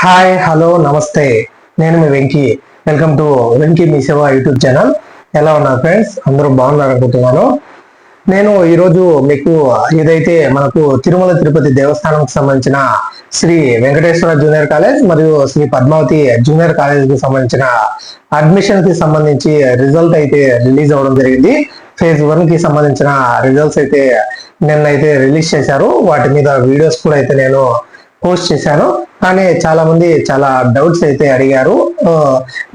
Hi hello నమస్తే. నేను మీ Venky. Welcome to Venky మీ సేవ యూట్యూబ్ ఛానల్. ఎలా ఉన్నారు ఫ్రెండ్స్? అందరూ బాగున్నారు అనుకుంటున్నాను. నేను ఈరోజు మీకు ఏదైతే మనకు తిరుమల తిరుపతి దేవస్థానంకి సంబంధించిన శ్రీ వెంకటేశ్వర జూనియర్ కాలేజ్ మరియు శ్రీ పద్మావతి జూనియర్ కాలేజ్ కి సంబంధించిన అడ్మిషన్ కి సంబంధించి రిజల్ట్ అయితే రిలీజ్ అవ్వడం జరిగింది. ఫేజ్ 1 కి సంబంధించిన రిజల్ట్స్ అయితే నిన్నైతే రిలీజ్ చేశారు. వాటి మీద వీడియోస్ కూడా అయితే నేను పోస్ట్ చేశాను. కానీ చాలా మంది చాలా డౌట్స్ అయితే అడిగారు.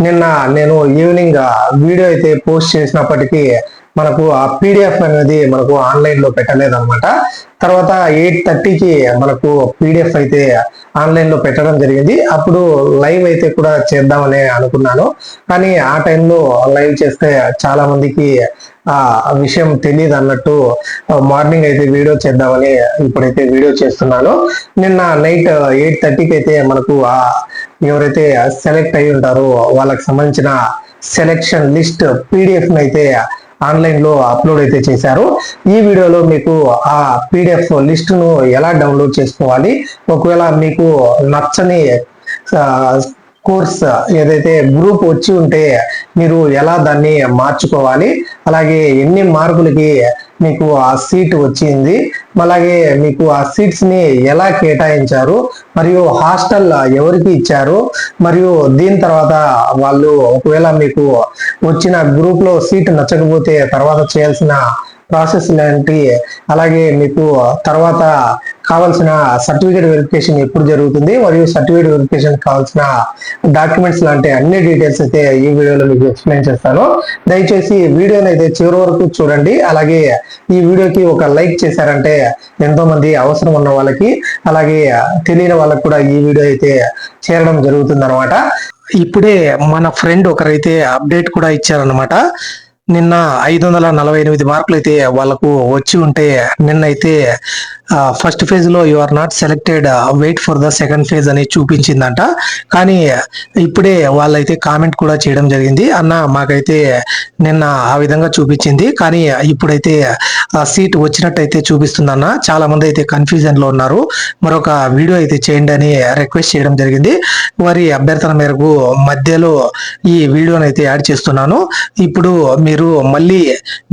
నిన్న నేను ఈవినింగ్ వీడియో అయితే పోస్ట్ చేసినప్పటికీ మనకు ఆ పీడిఎఫ్ అనేది మనకు ఆన్లైన్ లో పెట్టలేదు అనమాట. తర్వాత 8:30కి మనకు పీడిఎఫ్ అయితే ఆన్లైన్ లో పెట్టడం జరిగింది. అప్పుడు లైవ్ అయితే కూడా చేద్దామని అనుకున్నాను. కానీ ఆ టైంలో లైవ్ చేస్తే చాలా మందికి ఆ విషయం తెలియదు అన్నట్టు మార్నింగ్ అయితే వీడియో చేద్దామని ఇప్పుడైతే వీడియో చేస్తున్నాను. నిన్న నైట్ 8:30కి అయితే మనకు ఎవరైతే సెలెక్ట్ అయి ఉంటారో వాళ్ళకి సంబంధించిన సెలెక్షన్ లిస్ట్ పీడిఎఫ్ అయితే ఆన్లైన్ లో అప్లోడ్ అయితే చేశారు. ఈ వీడియోలో మీకు ఆ పీడిఎఫ్ లిస్ట్ ను ఎలా డౌన్లోడ్ చేసుకోవాలి, ఒకవేళ మీకు నచ్చని కోర్స్ ఏదైతే గ్రూప్ వచ్చి ఉంటే మీరు ఎలా దాన్ని మార్చుకోవాలి, అలాగే ఎన్ని మార్కులకి మీకు ఆ సీట్ వచ్చింది, అలాగే మీకు ఆ సీట్స్ ని ఎలా కేటాయించారు, మరియు హాస్టల్ ఎవరికి ఇచ్చారు, మరియు దీని తర్వాత వాళ్ళు ఒకవేళ మీకు వచ్చిన గ్రూప్ లో సీట్ నచ్చకపోతే తర్వాత చేయాల్సిన ప్రాసెస్ లాంటి, అలాగే మీకు తర్వాత కావాల్సిన సర్టిఫికేట్ వెరిఫికేషన్ ఎప్పుడు జరుగుతుంది, మరియు సర్టిఫికేట్ వెరిఫికేషన్ కావాల్సిన డాక్యుమెంట్స్ లాంటి అన్ని డీటెయిల్స్ అయితే ఈ వీడియోలో మీకు ఎక్స్ప్లెయిన్ చేస్తాను. దయచేసి వీడియోని అయితే చివరి వరకు చూడండి. అలాగే ఈ వీడియోకి ఒక లైక్ చేశారంటే ఎంతో మంది అవసరం ఉన్న వాళ్ళకి, అలాగే తెలియని వాళ్ళకి కూడా ఈ వీడియో అయితే చేరడం జరుగుతుంది అనమాట. ఇప్పుడే మన ఫ్రెండ్ ఒకరైతే అప్డేట్ కూడా ఇచ్చారనమాట. నిన్న 548 మార్కులు అయితే వాళ్ళకు వచ్చి ఉంటే నిన్నైతే ఫస్ట్ ఫేజ్ లో you are not selected, wait for the second phase అని చూపించిందంట. కానీ ఇప్పుడే వాళ్ళైతే కామెంట్ కూడా చేయడం జరిగింది, అన్న మాకైతే నిన్న ఆ విధంగా చూపించింది, కానీ ఇప్పుడైతే సీట్ వచ్చినట్టయితే చూపిస్తుందన్న. చాలా మంది అయితే కన్ఫ్యూజన్ లో ఉన్నారు, మరొక వీడియో అయితే చేయండి అని రిక్వెస్ట్ చేయడం జరిగింది. వారి అభ్యర్థన మేరకు మధ్యలో ఈ వీడియోని అయితే యాడ్ చేస్తున్నాను. ఇప్పుడు మీరు మళ్ళీ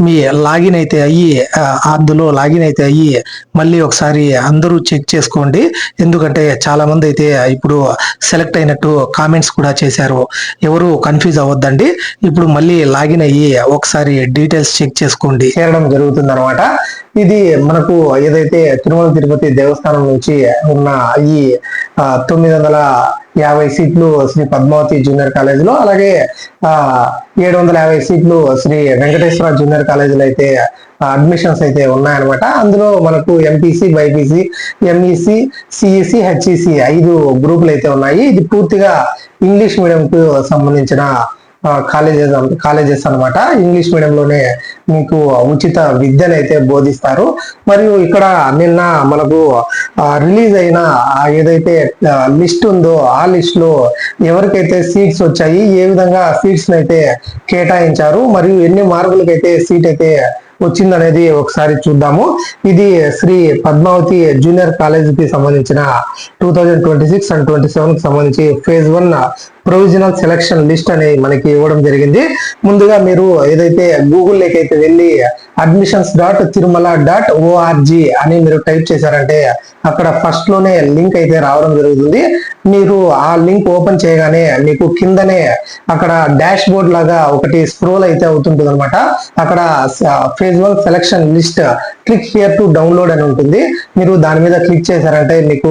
మీ లాగిన్ అయితే అయ్యి అందులో లాగిన్ అయితే అయ్యి మళ్ళీ ఒకసారి అందరూ చెక్ చేసుకోండి. ఎందుకంటే చాలా మంది అయితే ఇప్పుడు సెలెక్ట్ అయినట్టు కామెంట్స్ కూడా చేశారు. ఎవరు కన్ఫ్యూజ్ అవ్వద్దండి. ఇప్పుడు మళ్ళీ లాగిన్ అయ్యి ఒకసారి డీటెయిల్స్ చెక్ చేసుకోండి, చేరడం జరుగుతుంది అనమాట. ఇది మనకు ఏదైతే తిరుమల తిరుపతి దేవస్థానం నుంచి ఉన్న ఈ 950 సీట్లు శ్రీ పద్మావతి జూనియర్ కాలేజ్ లో, అలాగే 750 సీట్లు శ్రీ వెంకటేశ్వర జూనియర్ కాలేజీలో అయితే అడ్మిషన్స్ అయితే ఉన్నాయన్నమాట. అందులో మనకు MPC, BiPC, MEC, CEC, HEC 5 గ్రూపులు అయితే ఉన్నాయి. ఇది పూర్తిగా ఇంగ్లీష్ మీడియం కు సంబంధించిన కాలేజెస్ అన్నమాట. ఇంగ్లీష్ మీడియంలోనే మీకు ఉచిత విద్యను అయితే బోధిస్తారు. మరియు ఇక్కడ నిన్న మనకు రిలీజ్ అయిన ఏదైతే లిస్ట్ ఉందో ఆ లిస్ట్ లో ఎవరికైతే సీట్స్ వచ్చాయి, ఏ విధంగా సీట్స్ అయితే కేటాయించారు, మరియు ఎన్ని మార్కులకైతే సీట్ అయితే వచ్చిందనేది ఒకసారి చూద్దాము. ఇది శ్రీ పద్మావతి జూనియర్ కాలేజ్ కి సంబంధించిన 2026 అండ్ 27 కి సంబంధించి ఫేజ్ 1 ప్రొవిజనల్ సెలక్షన్ లిస్ట్ అని మనకి ఇవ్వడం జరిగింది. ముందుగా మీరు ఏదైతే గూగుల్లోకి అయితే వెళ్ళి admissions.tirumala.org అని మీరు టైప్ చేశారంటే అక్కడ ఫస్ట్ లోనే లింక్ అయితే రావడం జరుగుతుంది. మీరు ఆ లింక్ ఓపెన్ చేయగానే మీకు కిందనే అక్కడ డాష్ బోర్డ్ లాగా ఒకటి స్క్రోల్ అయితే అవుతుంటుంది అనమాట. అక్కడ phase 1 selection list click here to download అని ఉంటుంది. మీరు దాని మీద క్లిక్ చేశారంటే మీకు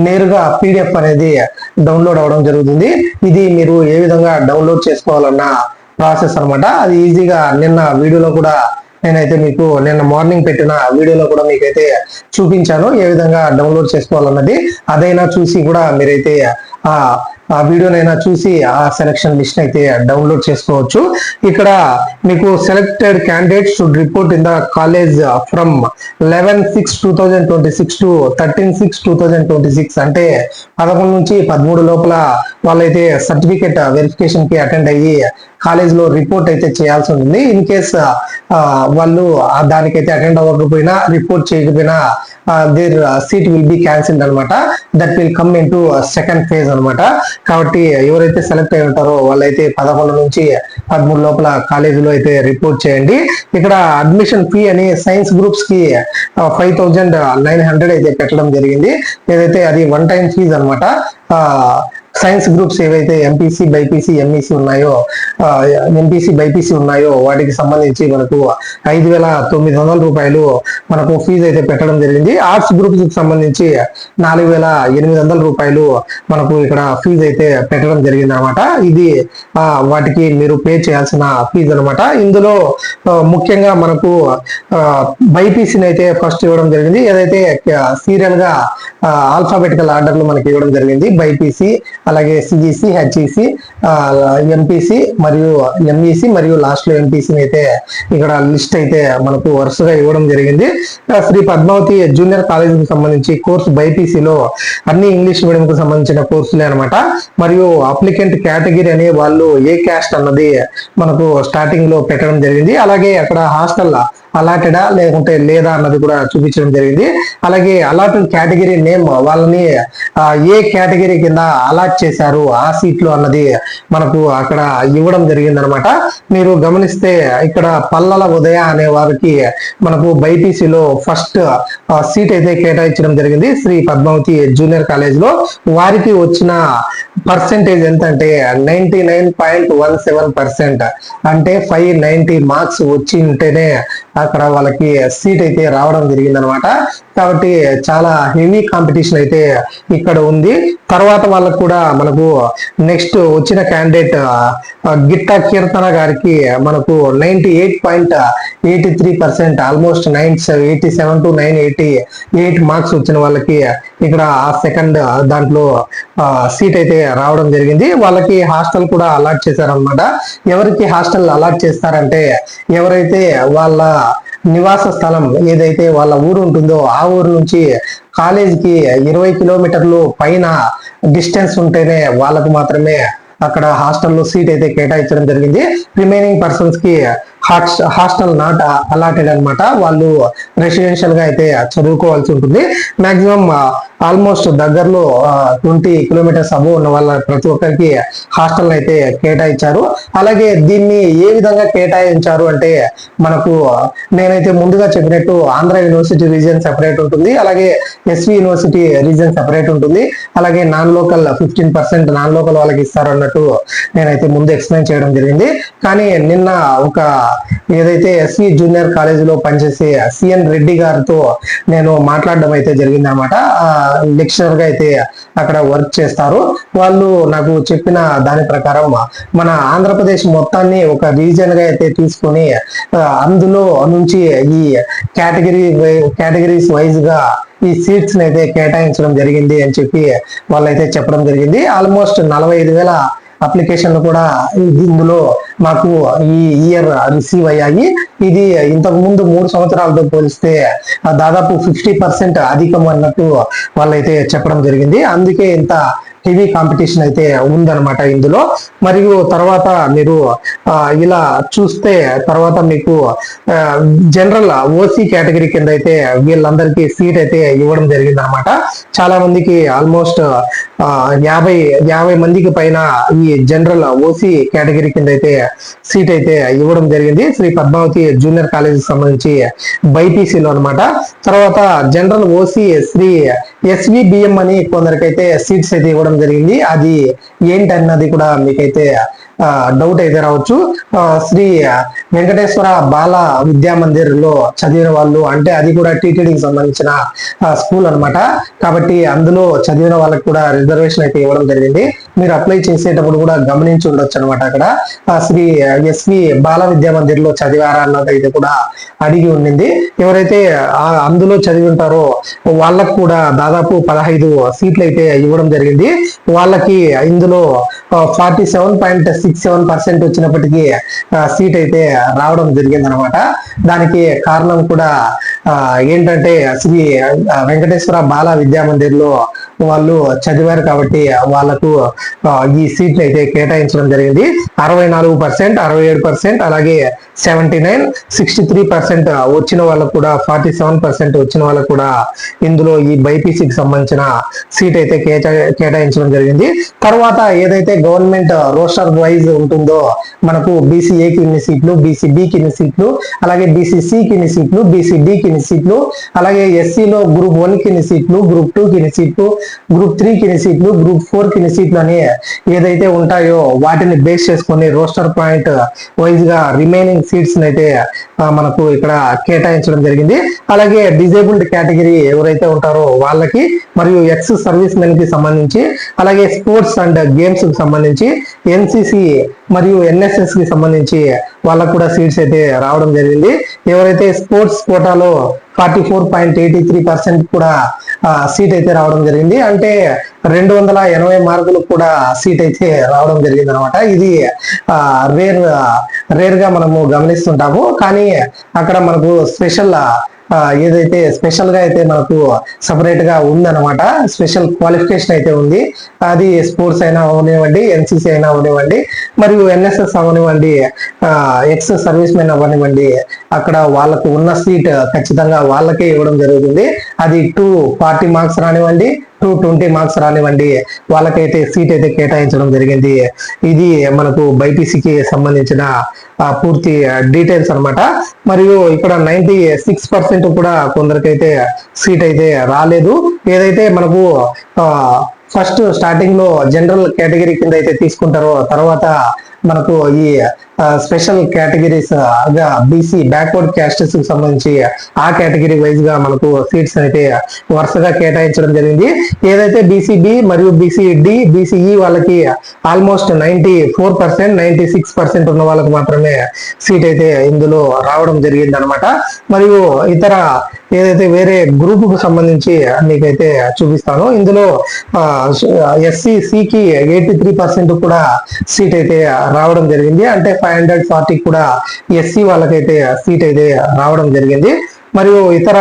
నేరుగా పీడిఎఫ్ అనేది డౌన్లోడ్ అవ్వడం జరుగుతుంది. ఇది మీరు ఏ విధంగా డౌన్లోడ్ చేసుకోవాలన్న ప్రాసెస్ అనమాట. అది ఈజీగా నిన్న వీడియోలో కూడా నేనైతే మీకు నిన్న మార్నింగ్ పెట్టిన వీడియోలో కూడా మీకైతే చూపించాను ఏ విధంగా డౌన్లోడ్ చేసుకోవాలన్నది. అదైనా చూసి కూడా మీరైతే ఆ వీడియోనైనా చూసి ఆ సెలక్షన్ లిస్ట్ అయితే డౌన్లోడ్ చేసుకోవచ్చు. ఇక్కడ మీకు selected candidates should report in the college from 11/6/2026 to 13/6/2026 అంటే 11 నుంచి 13 లోపల వాళ్ళైతే సర్టిఫికేట్ వెరిఫికేషన్ కి అటెండ్ అయ్యి కాలేజ్ లో రిపోర్ట్ అయితే చేయాల్సి ఉంటుంది. ఇన్ కేస్ వాళ్ళు దానికైతే అటెండ్ అవ్వకపోయినా, రిపోర్ట్ చేయకపోయినా their seat will be cancelled అనమాట. That will come into second phase అనమాట. కాబట్టి ఎవరైతే సెలెక్ట్ అయి ఉంటారో వాళ్ళైతే 11 నుంచి 13 లోపల కాలేజీలో అయితే రిపోర్ట్ చేయండి. ఇక్కడ అడ్మిషన్ ఫీ అని సైన్స్ గ్రూప్స్ కి 5,900 అయితే పెట్టడం జరిగింది. ఏదైతే అది వన్ టైం ఫీజ్ అనమాట. సైన్స్ గ్రూప్స్ ఏవైతే ఎంపీసీ, బైపీసీ, ఎంఈసీ ఉన్నాయో, ఎంపీసీ, బైపీసీ ఉన్నాయో వాటికి సంబంధించి మనకు 5,900 రూపాయలు మనకు ఫీజు అయితే పెట్టడం జరిగింది. ఆర్ట్స్ గ్రూప్స్ కి సంబంధించి 4,800 రూపాయలు మనకు ఇక్కడ ఫీజు అయితే పెట్టడం జరిగింది అనమాట. ఇది వాటికి మీరు పే చేయాల్సిన ఫీజు అనమాట. ఇందులో ముఖ్యంగా మనకు బైపీసీని అయితే ఫస్ట్ ఇవ్వడం జరిగింది. ఏదైతే సీరియల్ గా ఆల్ఫాబెటికల్ ఆర్డర్ లో మనకి ఇవ్వడం జరిగింది. బైపీసీ, అలాగే సిజిసి, హెచ్ఈసి, ఎంపీసీ మరియు ఎంఈసి మరియు లాస్ట్ లో ఎంపీసీని అయితే ఇక్కడ లిస్ట్ అయితే మనకు వరుసగా ఇవ్వడం జరిగింది. శ్రీ పద్మావతి జూనియర్ కాలేజీకి సంబంధించి కోర్సు బైపీసీలో అన్ని ఇంగ్లీష్ మీడియం కు సంబంధించిన కోర్సులే అనమాట. మరియు అప్లికెంట్ కేటగిరీ అనే వాళ్ళు ఏ క్యాస్ట్ అన్నది మనకు స్టార్టింగ్ లో పెట్టడం జరిగింది. అలాగే అక్కడ హాస్టల్ అలాటెడా లేకుంటే లేదా అన్నది కూడా చూపించడం జరిగింది. అలాగే అలాటెడ్ కేటగిరీ నేమ్ వాళ్ళని ఏ కేటగిరీ కింద అలాట్ చేశారు ఆ సీట్లు అన్నది మనకు అక్కడ ఇవ్వడం జరిగింది అనమాట. మీరు గమనిస్తే ఇక్కడ పల్లల ఉదయ అనే వారికి మనకు బైపీసీలో ఫస్ట్ సీట్ అయితే కేటాయించడం జరిగింది. శ్రీ పద్మావతి జూనియర్ కాలేజ్ లో వారికి వచ్చిన పర్సెంటేజ్ ఎంత అంటే 99.17%. అంటే 590 మార్క్స్ వచ్చి ఉంటేనే అక్కడ వాళ్ళకి సీట్ అయితే రావడం జరిగింది అనమాట. కాబట్టి చాలా హెవీ కాంపిటీషన్ అయితే ఇక్కడ ఉంది. తర్వాత వాళ్ళకు కూడా మనకు నెక్స్ట్ వచ్చిన క్యాండిడేట్ గిట్టా కీర్తన గారికి మనకు 98.83%, ఆల్మోస్ట్ 987 to 988 మార్క్స్ వచ్చిన వాళ్ళకి ఇక్కడ ఆ సెకండ్ దాంట్లో సీట్ అయితే రావడం జరిగింది. వాళ్ళకి హాస్టల్ కూడా అలాట్ చేశారనమాట. ఎవరికి హాస్టల్ అలాట్ చేస్తారంటే ఎవరైతే వాళ్ళ నివాస స్థలం ఏదైతే వాళ్ళ ఊరు ఉంటుందో ఆ ఊరు నుంచి కాలేజీకి 20 కిలోమీటర్లు పైన డిస్టెన్స్ ఉంటేనే వాళ్ళకు మాత్రమే అక్కడ హాస్టల్లో సీట్ అయితే కేటాయించడం జరిగింది. రిమైనింగ్ పర్సన్స్ కి హాస్టల్ నాట్ అలాటెడ్ అనమాట. వాళ్ళు రెసిడెన్షియల్ గా అయితే చదువుకోవాల్సి ఉంటుంది. మాక్సిమం ఆల్మోస్ట్ దగ్గరలో 20 కిలోమీటర్స్ అబోవ్ ఉన్న వాళ్ళ ప్రతి ఒక్కరికి హాస్టల్ అయితే కేటాయించారు. అలాగే దీన్ని ఏ విధంగా కేటాయించారు అంటే మనకు నేనైతే ముందుగా చెప్పినట్టు ఆంధ్ర యూనివర్సిటీ రీజియన్ సెపరేట్ ఉంటుంది, అలాగే ఎస్వి యూనివర్సిటీ రీజియన్ సెపరేట్ ఉంటుంది, అలాగే నాన్ లోకల్ 15% నాన్ లోకల్ వాళ్ళకి ఇస్తారు అన్నట్టు నేనైతే ముందు ఎక్స్ప్లెయిన్ చేయడం జరిగింది. కానీ నిన్న ఒక ఏదైతే ఎస్వి జూనియర్ కాలేజీలో పనిచేసే సిఎన్ రెడ్డి గారితో నేను మాట్లాడడం అయితే జరిగింది అనమాట. లెక్చరర్ గా అయితే అక్కడ వర్క్ చేస్తారు. వాళ్ళు నాకు చెప్పిన దాని ప్రకారం మన ఆంధ్రప్రదేశ్ మొత్తాన్ని ఒక రీజియన్ గా అయితే తీసుకొని అందులో నుంచి ఈ కేటగిరీస్ వైజ్ గా ఈ సీట్స్ అయితే కేటాయించడం జరిగింది అని చెప్పి వాళ్ళైతే చెప్పడం జరిగింది. ఆల్మోస్ట్ 45,000 అప్లికేషన్లు కూడా ఇందులో మాకు ఈ ఇయర్ రిసీవ్ అయ్యాయి. ఇది ఇంతకు ముందు 3 సంవత్సరాలతో పోలిస్తే దాదాపు 50% అధికం అన్నట్టు వాళ్ళైతే చెప్పడం జరిగింది. అందుకే ఇంత హెవీ కాంపిటీషన్ అయితే ఉందన్నమాట ఇందులో. మరియు తర్వాత మీరు ఇలా చూస్తే తర్వాత మీకు జనరల్ ఓసీ కేటగిరీ కింద అయితే వీళ్ళందరికీ సీట్ అయితే ఇవ్వడం జరిగింది అనమాట. చాలా మందికి ఆల్మోస్ట్ 50 మందికి పైన ఈ జనరల్ ఓసీ కేటగిరీ కింద అయితే సీట్ అయితే ఇవ్వడం జరిగింది శ్రీ పద్మావతి జూనియర్ కాలేజీకి సంబంధించి బైపీసీలో అనమాట. తర్వాత జనరల్ ఓసీ శ్రీ ఎస్విబిఎం అని కొందరికైతే సీట్స్ అయితే ఇవ్వడం జరిగింది. అది ఏంటన్నది కూడా మీకైతే డౌట్ అయితే రావచ్చు. శ్రీ వెంకటేశ్వర బాల విద్యా మందిర్ లో చదివిన వాళ్ళు, అంటే అది కూడా టీటీడీకి సంబంధించిన స్కూల్ అనమాట. కాబట్టి అందులో చదివిన వాళ్ళకి కూడా రిజర్వేషన్ అయితే ఇవ్వడం జరిగింది. మీరు అప్లై చేసేటప్పుడు కూడా గమనించి ఉండొచ్చు అనమాట. అక్కడ శ్రీ ఎస్వి బాల విద్యా మందిర్ లో చదివారా అన్నది అయితే కూడా అడిగి ఉండింది. ఎవరైతే అందులో చదివి ఉంటారో వాళ్ళకు కూడా దాదాపు 15 సీట్లు అయితే ఇవ్వడం జరిగింది. వాళ్ళకి ఇందులో 47.6 6-7% వచ్చినప్పటికీ సీట్ అయితే రావడం జరిగింది అనమాట. దానికి కారణం కూడా ఏంటంటే శ్రీ వెంకటేశ్వర బాల విద్యా మందిర్లో వాళ్ళు చదివారు కాబట్టి వాళ్ళకు ఈ సీట్లు అయితే కేటాయించడం జరిగింది. 64%, 67%, అలాగే 79, 63% వచ్చిన వాళ్ళకు కూడా 47% వచ్చిన వాళ్ళకు కూడా ఇందులో ఈ బైపీసీకి సంబంధించిన సీట్ అయితే కేటాయించడం జరిగింది. తర్వాత ఏదైతే గవర్నమెంట్ రోస్టర్ వైజ్ ఉంటుందో మనకు బీసీఏకి ఇన్ని సీట్లు, బీసీబీకి ఇన్ని సీట్లు, అలాగే బీసీసీకి ఇన్ని సీట్లు, బీసీడీకి ఇన్ని సీట్లు, అలాగే ఎస్సీలో గ్రూప్ 1 కి ఇన్ని సీట్లు, గ్రూప్ 2 కి ఇన్ని సీట్లు, గ్రూప్ 3 కి ఇన్ని సీట్లు, గ్రూప్ 4 కి ఇన్ని సీట్లు అని ఏదైతే ఉంటాయో వాటిని బేస్ చేసుకొని రోస్టర్ పాయింట్ వైజ్ గా రిమైనింగ్ సీట్స్ అయితే మనకు ఇక్కడ కేటాయించడం జరిగింది. అలాగే డిజేబుల్డ్ కేటగిరీ ఎవరైతే ఉంటారో వాళ్ళకి, మరియు ఎక్స్ సర్వీస్ మెన్ కి సంబంధించి, అలాగే స్పోర్ట్స్ అండ్ గేమ్స్ కి సంబంధించి, ఎన్సిసి మరియు ఎన్ఎస్ఎస్ కి సంబంధించి వాళ్ళకు కూడా సీట్స్ అయితే రావడం జరిగింది. ఎవరైతే స్పోర్ట్స్ కోటాలో 44.83% కూడా సీట్ అయితే రావడం జరిగింది. అంటే 280 మార్కులకు కూడా సీట్ అయితే రావడం జరిగింది అనమాట. ఇది రేర్ గా మనము గమనిస్తుంటాము. కానీ అక్కడ మనకు స్పెషల్ ఏదైతే స్పెషల్ గా అయితే మనకు సపరేట్ గా ఉందన్నమాట. స్పెషల్ క్వాలిఫికేషన్ అయితే ఉంది. అది స్పోర్ట్స్ అయినా అవనివ్వండి, ఎన్సిసి అయినా అవనివ్వండి, మరియు ఎన్ఎస్ఎస్ అవనివ్వండి, ఎక్స్ సర్వీస్ మెన్ అవనివ్వండి, అక్కడ వాళ్ళకు ఉన్న సీట్ ఖచ్చితంగా వాళ్ళకే ఇవ్వడం జరుగుతుంది. అది 240 మార్క్స్ రానివ్వండి, 220 మార్క్స్ రానివ్వండి, వాళ్ళకైతే సీట్ అయితే కేటాయించడం జరిగింది. ఇది మనకు బైపీసీకి సంబంధించిన పూర్తి డీటెయిల్స్ అన్నమాట. మరియు ఇక్కడ 96% కూడా కొందరికైతే సీట్ అయితే రాలేదు. ఏదైతే మనకు ఫస్ట్ స్టార్టింగ్ లో జనరల్ కేటగిరీ కింద అయితే తీసుకుంటారో, తర్వాత మనకు ఈ స్పెషల్ కేటగిరీస్ గా బీసీ బ్యాక్వర్డ్ క్యాస్టెస్ కి సంబంధించి ఆ కేటగిరీ వైజ్ గా మనకు సీట్స్ అయితే వరుసగా కేటాయించడం జరిగింది. ఏదైతే బీసీబీ మరియు బీసీడి, బీసీఈ వాళ్ళకి ఆల్మోస్ట్ 94%, 96% ఉన్న వాళ్ళకి మాత్రమే సీట్ అయితే ఇందులో రావడం జరిగింది అనమాట. మరియు ఇతర ఏదైతే వేరే గ్రూప్ కు సంబంధించి మీకైతే చూపిస్తాను. ఇందులో ఎస్సీసీకి 83% కూడా సీట్ అయితే రావడం జరిగింది. అంటే 540 కూడా ఎస్సీ వాళ్ళకైతే సీట్ అయితే రావడం జరిగింది. మరియు ఇతర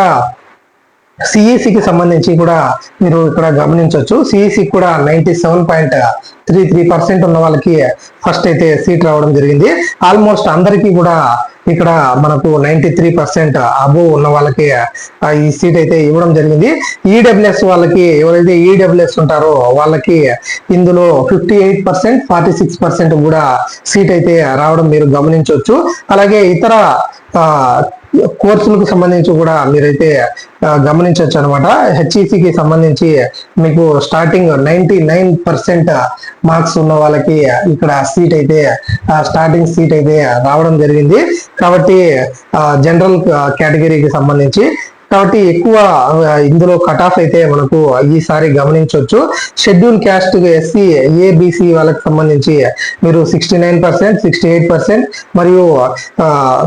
సిఈసికి సంబంధించి కూడా మీరు ఇక్కడ గమనించవచ్చు. సిఈసి కూడా 97.33% ఉన్న వాళ్ళకి ఫస్ట్ అయితే సీట్ రావడం జరిగింది. ఆల్మోస్ట్ అందరికీ కూడా ఇక్కడ మనకు 93% అబోవ్ ఉన్న వాళ్ళకి ఈ సీట్ అయితే ఇవ్వడం జరిగింది. ఈడబ్ల్యూఎస్ వాళ్ళకి, ఎవరైతే ఈడబ్ల్యూఎస్ ఉంటారో వాళ్ళకి ఇందులో 58%, 46% కూడా సీట్ అయితే రావడం మీరు గమనించవచ్చు. అలాగే ఇతర కోర్సులకు సంబంధించి కూడా మీరైతే గమనించవచ్చు అనమాట. హెచ్ఈసికి సంబంధించి మీకు స్టార్టింగ్ 99% మార్క్స్ ఉన్న వాళ్ళకి ఇక్కడ సీట్ అయితే స్టార్టింగ్ సీట్ అయితే రావడం జరిగింది. కాబట్టి జనరల్ కేటగిరీకి సంబంధించి కాబట్టి ఎక్కువ ఇందులో కట్ ఆఫ్ అయితే మనకు ఈసారి గమనించవచ్చు. షెడ్యూల్ క్యాస్ట్ ఎస్సీ, ఏబిసి వాళ్ళకి సంబంధించి మీరు 69%, 68% మరియు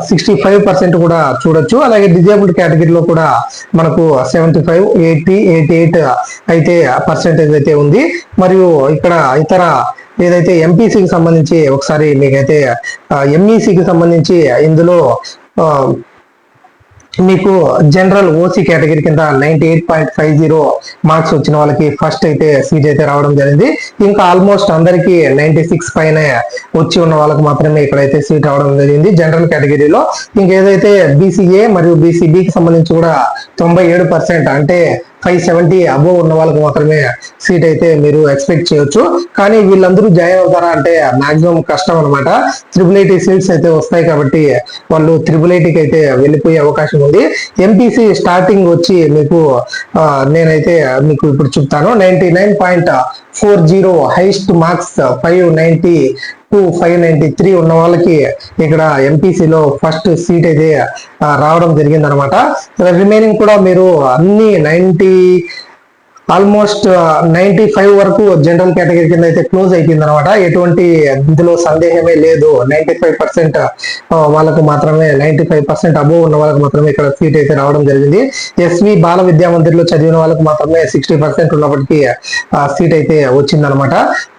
65% కూడా చూడొచ్చు. అలాగే డిజేబుల్డ్ కేటగిరీలో కూడా మనకు 75, 80, 88 అయితే పర్సెంటేజ్ అయితే ఉంది. మరియు ఇక్కడ ఇతర ఏదైతే ఎంపీసీకి సంబంధించి ఒకసారి మీకైతే ఎంఈసీకి సంబంధించి ఇందులో మీకు జనరల్ ఓసీ కేటగిరీ కింద 98.50 మార్క్స్ వచ్చిన వాళ్ళకి ఫస్ట్ అయితే సీట్ అయితే రావడం జరిగింది. ఇంకా ఆల్మోస్ట్ అందరికి 96 పైన వచ్చి ఉన్న వాళ్ళకి మాత్రమే ఇక్కడైతే సీట్ రావడం జరిగింది జనరల్ కేటగిరీలో. ఇంకేదైతే బీసీఏ మరియు బీసీబీకి సంబంధించి కూడా 97%, అంటే 570 అబోవ్ ఉన్న వాళ్ళకి మాత్రమే సీట్ అయితే మీరు ఎక్స్పెక్ట్ చేయొచ్చు. కానీ వీళ్ళందరూ జాయిన్ అవుతారా అంటే మాక్సిమం కష్టం అనమాట. 888 సీట్స్ అయితే వస్తాయి కాబట్టి వాళ్ళు 888కి అయితే వెళ్ళిపోయే అవకాశం ఉంది. ఎంపీసీ స్టార్టింగ్ వచ్చి మీకు నేనైతే మీకు ఇప్పుడు చెప్తాను. 99.40 హైయెస్ట్ మార్క్స్ 590 to 593 ఉన్న వాళ్ళకి ఇక్కడ ఎంపీసీలో ఫస్ట్ సీట్ అయితే రావడం జరిగింది అనమాట. రిమైనింగ్ కూడా మీరు అన్ని ఆల్మోస్ట్ 95 వరకు జనరల్ కేటగిరీ కింద అయితే క్లోజ్ అయిపోయింది అనమాట. ఎటువంటి ఇందులో సందేహమే లేదు. 95% వాళ్ళకు మాత్రమే, 95% అబోవ్ ఉన్న వాళ్ళకి మాత్రమే ఇక్కడ సీట్ అయితే రావడం జరిగింది. ఎస్వి బాల విద్యా మందిర్లో చదివిన వాళ్ళకి మాత్రమే 60% ఉన్నప్పటికీ సీట్ అయితే వచ్చిందనమాట.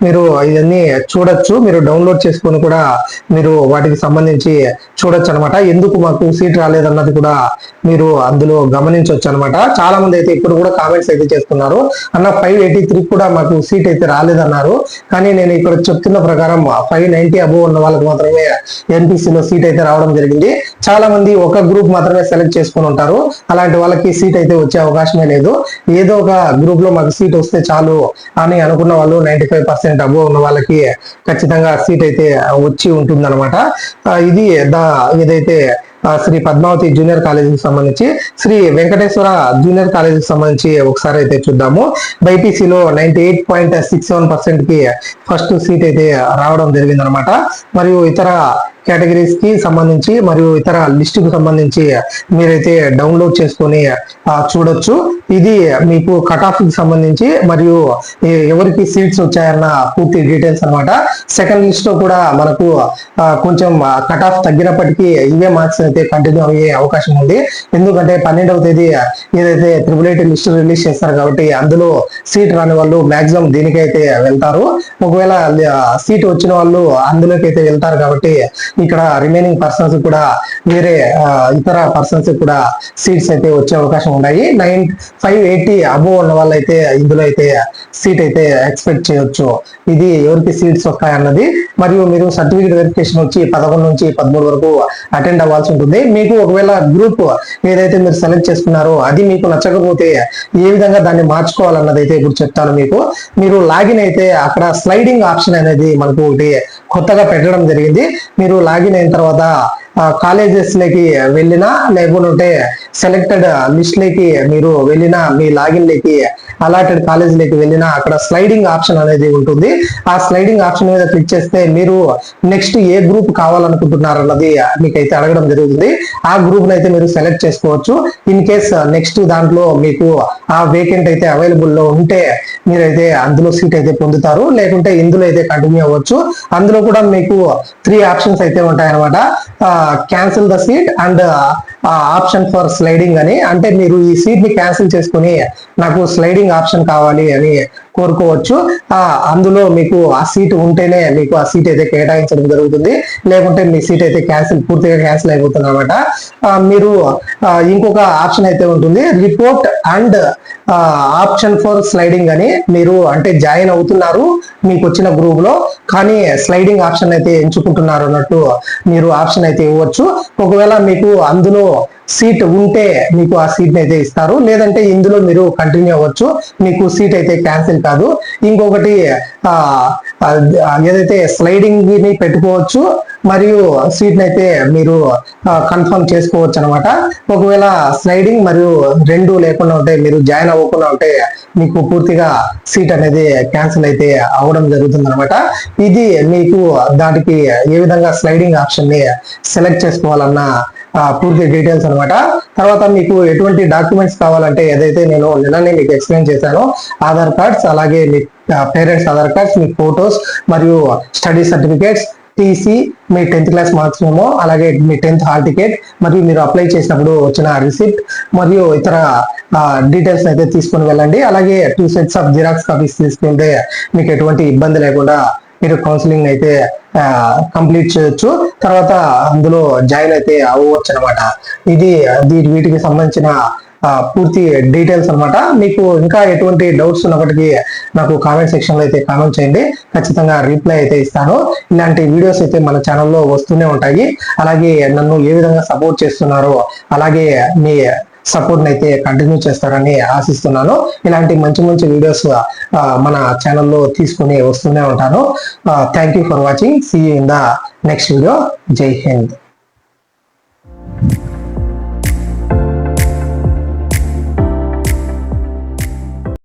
మీరు ఇవన్నీ చూడొచ్చు, మీరు డౌన్లోడ్ చేసుకొని కూడా మీరు వాటికి సంబంధించి చూడొచ్చు అనమాట. ఎందుకు మాకు సీట్ రాలేదన్నది కూడా మీరు అందులో గమనించవచ్చు అనమాట. చాలా మంది అయితే ఇప్పుడు కూడా కామెంట్స్ అయితే చేస్తున్నారు, అన్న 583 కూడా మాకు సీట్ అయితే రాలేదన్నారు. కానీ నేను ఇక్కడ చెప్తున్న ప్రకారం 590 అబోవ్ ఉన్న వాళ్ళకి మాత్రమే ఎంపీసీలో సీట్ అయితే రావడం జరిగింది. చాలా మంది ఒక గ్రూప్ మాత్రమే సెలెక్ట్ చేసుకుని ఉంటారు. అలాంటి వాళ్ళకి సీట్ అయితే వచ్చే అవకాశమే లేదు. ఏదో ఒక గ్రూప్ లో మాకు సీట్ వస్తే చాలు అని అనుకున్న వాళ్ళు 95% అబోవ్ ఉన్న వాళ్ళకి ఖచ్చితంగా సీట్ అయితే వచ్చి ఉంటుంది అనమాట. ఇది ఏదైతే శ్రీ పద్మావతి జూనియర్ కాలేజీకి సంబంధించి, శ్రీ వెంకటేశ్వర జూనియర్ కాలేజీకి సంబంధించి ఒకసారి అయితే చూద్దాము. బైపీసీలో 98.67% కి ఫస్ట్ సీట్ అయితే రావడం జరిగింది అనమాట. మరియు ఇతర కేటగిరీస్ కి సంబంధించి మరియు ఇతర లిస్ట్ కు సంబంధించి మీరైతే డౌన్లోడ్ చేసుకొని చూడొచ్చు. ఇది మీకు కట్ ఆఫ్ కి సంబంధించి మరియు ఎవరికి సీట్స్ వచ్చాయన్న పూర్తి డీటెయిల్స్ అనమాట. సెకండ్ లిస్ట్ లో కూడా మనకు కొంచెం కట్ ఆఫ్ తగ్గినప్పటికీ ఇవే మార్క్స్ అయితే కంటిన్యూ అయ్యే అవకాశం ఉంది. ఎందుకంటే 12వ తేదీ ఏదైతే ట్రిపుల్ లిస్ట్ రిలీజ్ చేస్తారు కాబట్టి అందులో సీట్ రాని వాళ్ళు మాక్సిమం దీనికైతే వెళ్తారు. ఒకవేళ సీట్ వచ్చిన వాళ్ళు అందులోకి అయితే వెళ్తారు కాబట్టి ఇక్కడ రిమైనింగ్ పర్సన్స్ కూడా వేరే ఇతర పర్సన్స్ కూడా సీట్స్ అయితే వచ్చే అవకాశం ఉన్నాయి. 580 అబోవ్ ఉన్న వాళ్ళు అయితే ఇందులో అయితే సీట్ అయితే ఎక్స్పెక్ట్ చేయొచ్చు. ఇది ఎవరికి సీట్స్ వస్తాయి అన్నది. మరియు మీరు సర్టిఫికేట్ వెరిఫికేషన్ వచ్చి 11 నుంచి 13 వరకు అటెండ్ అవ్వాల్సి ఉంటుంది. మీకు ఒకవేళ గ్రూప్ ఏదైతే మీరు సెలెక్ట్ చేసుకున్నారో అది మీకు నచ్చకపోతే ఏ విధంగా దాన్ని మార్చుకోవాలన్నది అయితే ఇప్పుడు చెప్తాను మీకు. మీరు లాగిన్ అయితే అక్కడ స్లైడింగ్ ఆప్షన్ అనేది మనకు ఒకటి కొత్తగా పెట్టడం జరిగింది. మీరు లాగిన్ అయిన తర్వాత కాలేజెస్ లోకి వెళ్ళినా లేకుంటే సెలెక్టెడ్ లిస్ట్ లోకి మీరు వెళ్ళినా, మీ లాగిన్ లోకి అలాటెడ్ కాలేజ్ లోకి వెళ్ళినా అక్కడ స్లైడింగ్ ఆప్షన్ అనేది ఉంటుంది. ఆ స్లైడింగ్ ఆప్షన్ మీద క్లిక్ చేస్తే మీరు నెక్స్ట్ ఏ గ్రూప్ కావాలనుకుంటున్నారు అన్నది మీకైతే అడగడం జరుగుతుంది. ఆ గ్రూప్ అయితే మీరు సెలెక్ట్ చేసుకోవచ్చు. ఇన్ కేస్ నెక్స్ట్ దాంట్లో మీకు ఆ వేకెంట్ అయితే అవైలబుల్ లో ఉంటే మీరైతే అందులో సీట్ అయితే పొందుతారు, లేకుంటే ఇందులో అయితే కంటిన్యూ అవ్వచ్చు. అందులో కూడా మీకు 3 ఆప్షన్స్ అయితే ఉంటాయన్నమాట. Cancel the seat and option for sliding అని. అంటే మీరు ఈ సీట్ ని క్యాన్సిల్ చేసుకుని నాకు స్లైడింగ్ ఆప్షన్ కావాలి అని కోరుకోవచ్చు. అందులో మీకు ఆ సీట్ ఉంటేనే మీకు ఆ సీట్ అయితే కేటాయించడం జరుగుతుంది, లేకుంటే మీ సీట్ అయితే పూర్తిగా క్యాన్సిల్ అయిపోతుంది అనమాట. మీరు ఇంకొక ఆప్షన్ అయితే ఉంటుంది, report and option for sliding అని. మీరు అంటే జాయిన్ అవుతున్నారు మీకు వచ్చిన గ్రూప్ లో, కానీ స్లైడింగ్ ఆప్షన్ అయితే ఎంచుకుంటున్నారు అన్నట్టు మీరు ఆప్షన్ అయితే ఇవ్వచ్చు. ఒకవేళ మీకు అందులో సీట్ ఉంటే మీకు ఆ సీట్ అయితే ఇస్తారు, లేదంటే ఇందులో మీరు కంటిన్యూ అవ్వచ్చు, మీకు సీట్ అయితే క్యాన్సిల్ కాదు. ఇంకొకటి ఏదైతే స్లైడింగ్ ని పెట్టుకోవచ్చు మరియు సీట్ అయితే మీరు కన్ఫర్మ్ చేసుకోవచ్చు అనమాట. ఒకవేళ స్లైడింగ్ మరియు రెండు లేకుండా ఉంటే, మీరు జాయిన్ అవ్వకుండా ఉంటే మీకు పూర్తిగా సీట్ అనేది క్యాన్సిల్ అయితే అవ్వడం జరుగుతుంది అనమాట. ఇది మీకు దానికి ఏ విధంగా స్లైడింగ్ ఆప్షన్ ని సెలెక్ట్ చేసుకోవాలన్న పూర్తి డీటెయిల్స్ అనమాట. తర్వాత మీకు ఎటువంటి డాక్యుమెంట్స్ కావాలంటే ఏదైతే నేను నిన్ననే మీకు ఎక్స్ప్లెయిన్ చేశానో, ఆధార్ కార్డ్స్, అలాగే మీ పేరెంట్స్ ఆధార్ కార్డ్స్, మీ ఫోటోస్ మరియు స్టడీ సర్టిఫికేట్స్, టీసీ, మీ 10th క్లాస్ మార్క్స్ మెమో, అలాగే మీ 10th హాల్ టికెట్, మరియు మీరు అప్లై చేసినప్పుడు వచ్చిన రిసిప్ట్ మరియు ఇతర డీటెయిల్స్ అయితే తీసుకొని వెళ్ళండి. అలాగే 2 sets ఆఫ్ జిరాక్స్ కాపీస్ తీసుకుంటే మీకు ఎటువంటి ఇబ్బంది లేకుండా మీరు కౌన్సిలింగ్ అయితే కంప్లీట్ చేయొచ్చు. తర్వాత అందులో జాయిన్ అయితే అవ్వచ్చు అనమాట. ఇది వీటికి సంబంధించిన పూర్తి డీటెయిల్స్ అనమాట. మీకు ఇంకా ఎటువంటి డౌట్స్ ఉన్నప్పటికీ నాకు కామెంట్ సెక్షన్ లో అయితే కామెంట్ చేయండి, ఖచ్చితంగా రిప్లై అయితే ఇస్తాను. ఇలాంటి వీడియోస్ అయితే మన ఛానల్లో వస్తూనే ఉంటాయి. అలాగే నన్ను ఏ విధంగా సపోర్ట్ చేస్తున్నారో అలాగే మీ సపోర్ట్ అయితే కంటిన్యూ చేస్తారని ఆశిస్తున్నాను. ఇలాంటి మంచి మంచి వీడియోస్ మన ఛానల్లో తీసుకుని వస్తూనే ఉంటాను. Thank you for watching. See you in the next video. Jai Hind.